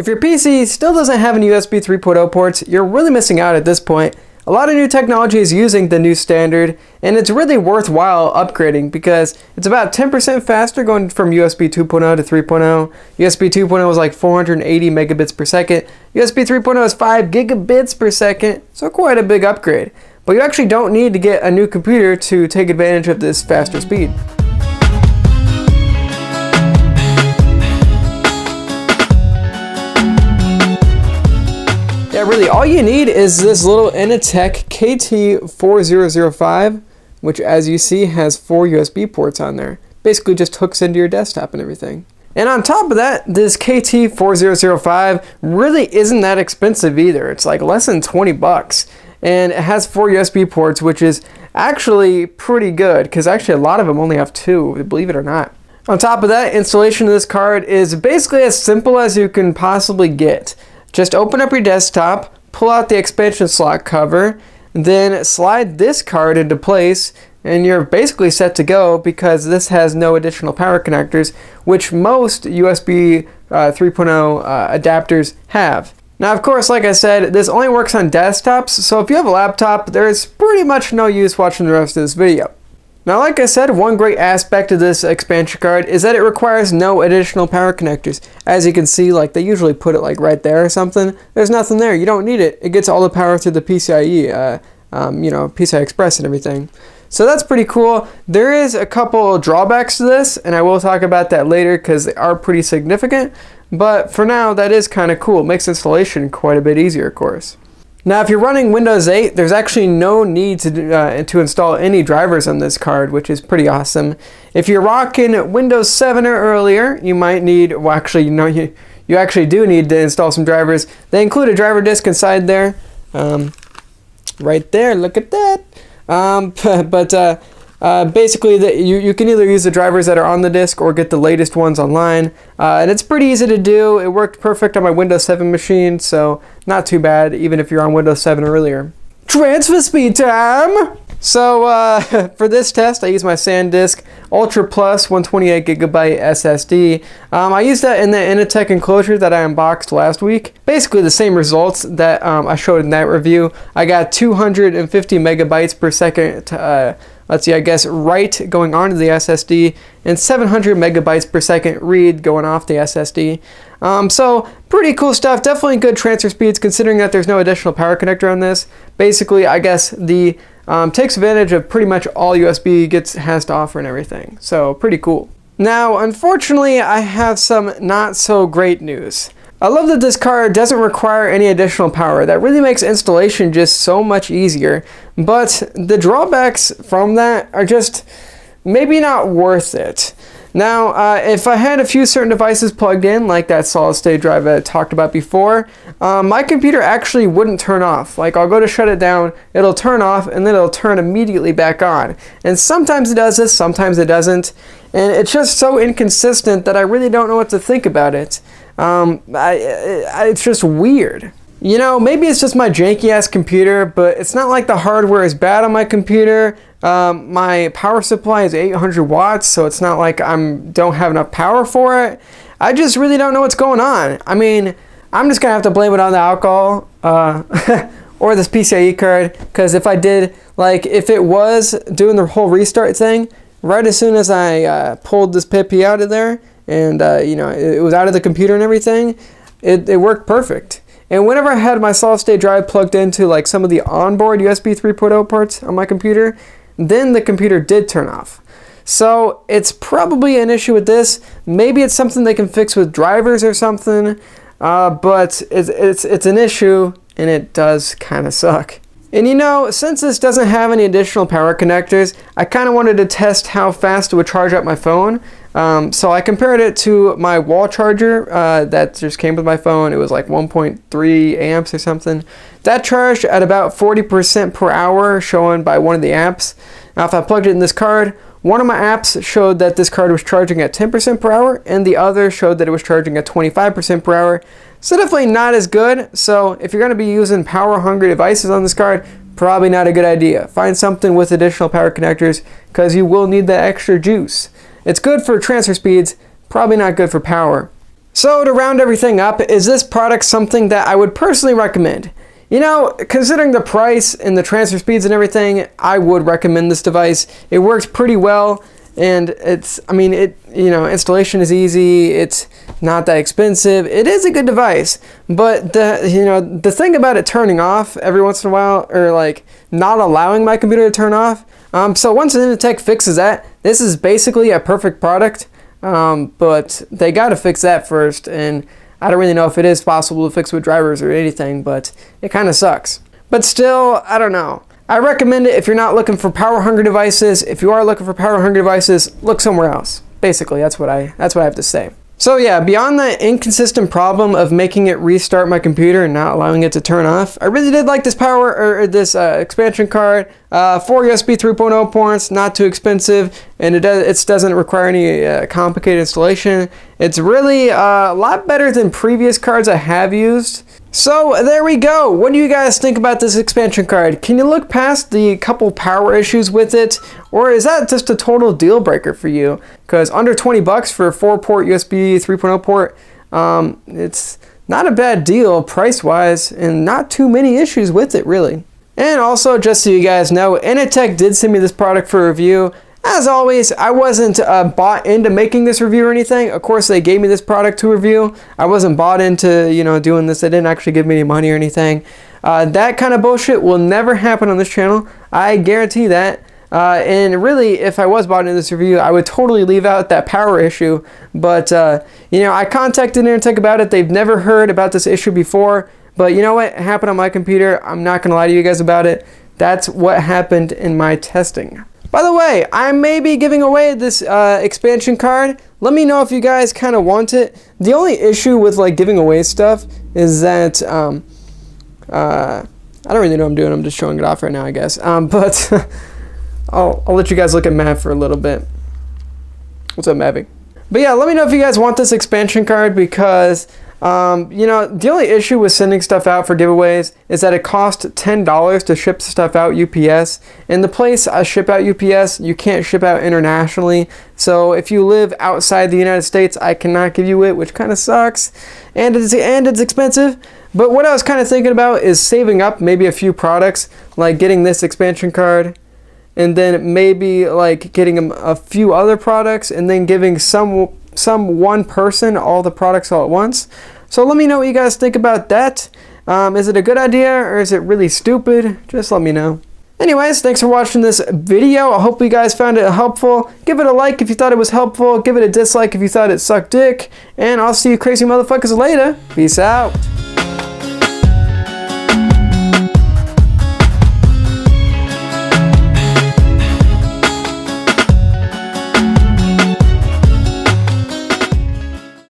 If your PC still doesn't have any USB 3.0 ports, you're really missing out at this point. A lot of new technology is using the new standard, and it's really worthwhile upgrading because it's about 10% faster going from USB 2.0 to 3.0. USB 2.0 is like 480 megabits per second. USB 3.0 is 5 gigabits per second, so quite a big upgrade. But you actually don't need to get a new computer to take advantage of this faster speed. Yeah, really, all you need is this little inateck KT4005, which, as you see, has 4 USB ports on there. Basically just hooks into your desktop and everything. And on top of that, this KT4005 really isn't that expensive either. It's like less than 20 bucks. And it has 4 USB ports, which is actually pretty good, because actually a lot of them only have 2, believe it or not. On top of that, installation of this card is basically as simple as you can possibly get. Just open up your desktop, pull out the expansion slot cover, then slide this card into place, and you're basically set to go because this has no additional power connectors, which most USB 3.0 adapters have. Now, of course, like I said, this only works on desktops, so if you have a laptop, there's pretty much no use watching the rest of this video. Now, like I said, one great aspect of this expansion card is that it requires no additional power connectors. As you can see, like they usually put it like right there or something. There's nothing there. You don't need it. It gets all the power through the PCIe, PCI Express and everything. So that's pretty cool. There is a couple drawbacks to this, and I will talk about that later because they are pretty significant. But for now, that is kind of cool. It makes installation quite a bit easier, of course. Now, if you're running Windows 8, there's actually no need to install any drivers on this card, which is pretty awesome. If you're rocking Windows 7 or earlier, you might need, well, actually, no, you actually do need to install some drivers. They include a driver disk inside there, right there. Look at that. Basically, you can either use the drivers that are on the disk or get the latest ones online. And it's pretty easy to do. It worked perfect on my Windows 7 machine, so not too bad, even if you're on Windows 7 or earlier. Transfer speed time! So for this test, I used my SanDisk Ultra Plus 128GB SSD. I used that in the inateck enclosure that I unboxed last week. Basically the same results that I showed in that review. I got 250 megabytes per second, let's see, I guess write going onto the SSD, and 700 megabytes per second read going off the SSD. So pretty cool stuff. Definitely good transfer speeds considering that there's no additional power connector on this. Basically, I guess the takes advantage of pretty much all USB has to offer and everything. So pretty cool. Now, unfortunately, I have some not so great news. I love that this card doesn't require any additional power. That really makes installation just so much easier. But the drawbacks from that are just maybe not worth it. Now, if I had a few certain devices plugged in, like that solid state drive I talked about before, my computer actually wouldn't turn off. Like, I'll go to shut it down, it'll turn off, and then it'll turn immediately back on. And sometimes it does this, sometimes it doesn't. And it's just so inconsistent that I really don't know what to think about it. It's just weird. You know, maybe it's just my janky-ass computer, but it's not like the hardware is bad on my computer. My power supply is 800 watts, so it's not like don't have enough power for it. I just really don't know what's going on. I mean, I'm just gonna have to blame it on the alcohol or this PCIe card, because if I did, like, if it was doing the whole restart thing, right as soon as I pulled this PCIe out of there, and it was out of the computer and everything, it worked perfect. And whenever I had my solid state drive plugged into like some of the onboard USB 3.0 ports on my computer, then the computer did turn off. So it's probably an issue with this. Maybe it's something they can fix with drivers or something, but it's an issue, and it does kind of suck. And you know, since this doesn't have any additional power connectors, I kind of wanted to test how fast it would charge up my phone. So I compared it to my wall charger that just came with my phone. It was like 1.3 amps or something. That charged at about 40% per hour, shown by one of the apps. Now, if I plugged it in this card, one of my apps showed that this card was charging at 10% per hour, and the other showed that it was charging at 25% per hour. So definitely not as good. So if you're going to be using power-hungry devices on this card, probably not a good idea. Find something with additional power connectors, because you will need that extra juice. It's good for transfer speeds, probably not good for power. So to round everything up, is this product something that I would personally recommend? You know, considering the price and the transfer speeds and everything, I would recommend this device. It works pretty well, and installation is easy. It's not that expensive. It is a good device, but the thing about it turning off every once in a while, or like not allowing my computer to turn off. So once inateck fixes that, this is basically a perfect product. But they got to fix that first, and I don't really know if it is possible to fix with drivers or anything, but it kind of sucks. But still, I don't know. I recommend it if you're not looking for power-hungry devices. If you are looking for power-hungry devices, look somewhere else. Basically, that's what I have to say. So yeah, beyond the inconsistent problem of making it restart my computer and not allowing it to turn off, I really did like this expansion card. 4 USB 3.0 ports, not too expensive, and it doesn't require any complicated installation. It's really a lot better than previous cards I have used. So there we go. What do you guys think about this expansion card? Can you look past the couple power issues with it, or is that just a total deal breaker for you? Because under 20 bucks for a 4-port USB 3.0 port, it's not a bad deal price-wise, and not too many issues with it really. And also, just so you guys know, inateck did send me this product for review. As always, I wasn't bought into making this review or anything. Of course, they gave me this product to review. I wasn't bought into, doing this. They didn't actually give me any money or anything. That kind of bullshit will never happen on this channel. I guarantee that. And really, if I was bought into this review, I would totally leave out that power issue. But, I contacted inateck about it. They've never heard about this issue before. But you know what? It happened on my computer. I'm not going to lie to you guys about it. That's what happened in my testing. By the way, I may be giving away this expansion card. Let me know if you guys kind of want it. The only issue with like giving away stuff is that I don't really know what I'm doing. I'm just showing it off right now, I guess. But I'll let you guys look at Mav for a little bit. What's up, Mavi? But yeah, let me know if you guys want this expansion card, because the only issue with sending stuff out for giveaways is that it costs $10 to ship stuff out UPS. And the place I ship out UPS, you can't ship out internationally. So if you live outside the United States, I cannot give you it, which kind of sucks. And it's expensive. But what I was kind of thinking about is saving up maybe a few products, like getting this expansion card, and then maybe like getting a few other products, and then giving some one person all the products all at once. So let me know what you guys think about that. Is it a good idea, or is it really stupid? Just let me know. Anyways, thanks for watching this video. I hope you guys found it helpful. Give it a like if you thought it was helpful. Give it a dislike if you thought it sucked dick. And I'll see you crazy motherfuckers later. Peace out.